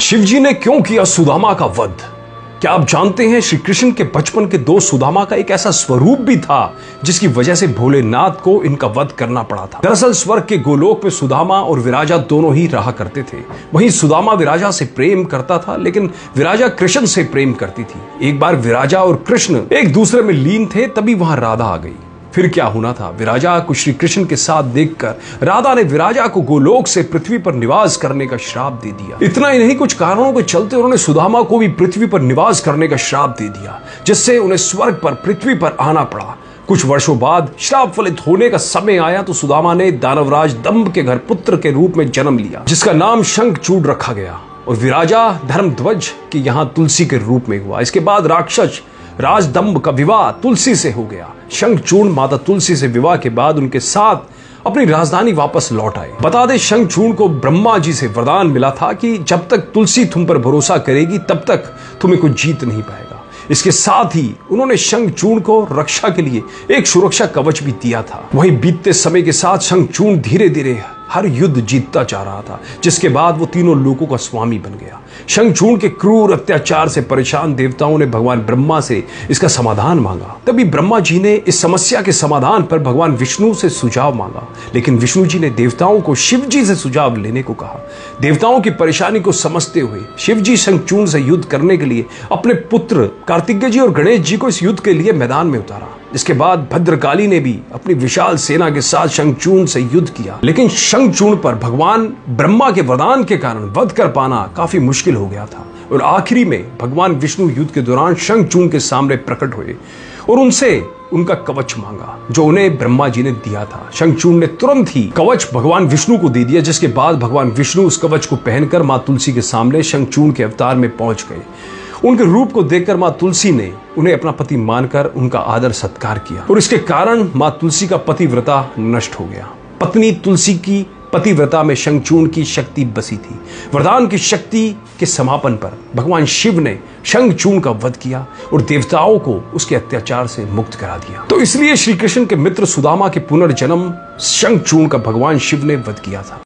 शिवजी ने क्यों किया सुदामा का वध? क्या आप जानते हैं श्री कृष्ण के बचपन के दोस्त सुदामा का एक ऐसा स्वरूप भी था जिसकी वजह से भोलेनाथ को इनका वध करना पड़ा था। दरअसल स्वर्ग के गोलोक में सुदामा और विराजा दोनों ही रहा करते थे। वहीं सुदामा विराजा से प्रेम करता था, लेकिन विराजा कृष्ण से प्रेम करती थी। एक बार विराजा और कृष्ण एक दूसरे में लीन थे, तभी वहां राधा आ गई। फिर क्या होना था? विराजा को श्री कृष्ण के साथ देखकर राधा ने विराजा को गोलोक से पृथ्वी पर निवास करने का श्राप दे दिया। इतना ही नहीं, कुछ कारणों के चलते उन्होंने सुदामा को भी पृथ्वी पर निवास करने का श्राप दे दिया, जिससे उन्हें स्वर्ग पर पृथ्वी पर आना पड़ा। कुछ वर्षों बाद श्राप फलित होने का समय आया तो सुदामा ने दानवराज दंभ के घर पुत्र के रूप में जन्म लिया, जिसका नाम शंखचूड़ रखा गया। और विराजा धर्मध्वज के यहाँ तुलसी के रूप में हुआ। इसके बाद राक्षस राजदंभ का विवाह तुलसी से हो गया। शंखचूड़ माता तुलसी से विवाह के बाद उनके साथ अपनी राजधानी वापस लौट आए। बता दें, शंखचूड़ को ब्रह्मा जी से वरदान मिला था कि जब तक तुलसी तुम पर भरोसा करेगी तब तक तुम्हें कोई जीत नहीं पाएगा। इसके साथ ही उन्होंने शंखचूड़ को रक्षा के लिए एक सुरक्षा कवच भी दिया था। वहीं बीतते समय के साथ शंखचूड़ धीरे धीरे हर युद्ध जीतता जा रहा था, जिसके बाद वो तीनों लोकों का स्वामी बन गया। शंखचूड़ के क्रूर अत्याचार से परेशान देवताओं ने भगवान ब्रह्मा से इसका समाधान मांगा। तभी ब्रह्मा जी ने इस समस्या के समाधान पर भगवान विष्णु से सुझाव मांगा, लेकिन विष्णु जी ने देवताओं को शिव जी से सुझाव लेने को कहा। देवताओं की परेशानी को समझते हुए शिव जी शंखचूड़ से युद्ध करने के लिए अपने पुत्र कार्तिकेय जी और गणेश जी को इस युद्ध के लिए मैदान में उतारा। इसके बाद भद्रकाली ने भी अपनी विशाल सेना के साथ शंखचूड़ से युद्ध किया, लेकिन शंखचूड़ पर भगवान ब्रह्मा के वरदान के कारण वध कर पाना काफी मुश्किल हो गया था। और आखिरी में भगवान विष्णु युद्ध के दौरान शंखचूड़ के सामने प्रकट हुए और उनसे उनका कवच मांगा, जो उन्हें ब्रह्मा जी ने दिया था। शंखचूड़ ने तुरंत ही कवच भगवान विष्णु को दे दिया, जिसके बाद भगवान विष्णु उस कवच को पहनकर मां तुलसी के सामने शंखचूड़ के अवतार में पहुंच गए। उनके रूप को देखकर मां तुलसी ने उन्हें अपना पति मानकर उनका आदर सत्कार किया, और इसके कारण मां तुलसी का पतिव्रता नष्ट हो गया। पत्नी तुलसी की पतिव्रता में शंखचूड़ की शक्ति बसी थी। वरदान की शक्ति के समापन पर भगवान शिव ने शंखचूड़ का वध किया और देवताओं को उसके अत्याचार से मुक्त करा दिया। तो इसलिए श्री कृष्ण के मित्र सुदामा के पुनर्जन्म शंखचूड़ का भगवान शिव ने वध किया था।